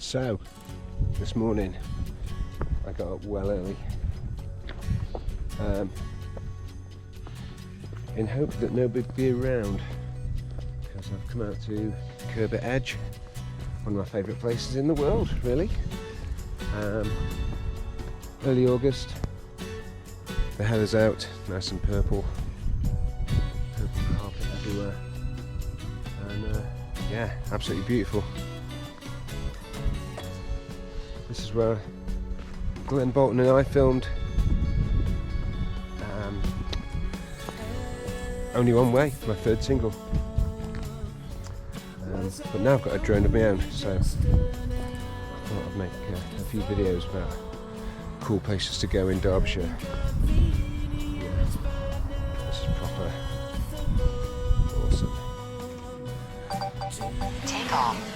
So, this morning I got up well early in hope that nobody'd be around, because I've come out to Curbar Edge, one of my favourite places in the world, really. Early August, the heather's out, nice and purple carpet everywhere, and yeah, absolutely beautiful. This is where Glenn Bolton and I filmed Only One Way, my third single. But now I've got a drone of my own, so I thought I'd make a few videos about cool places to go in Derbyshire. Yeah, this is proper awesome. Take off.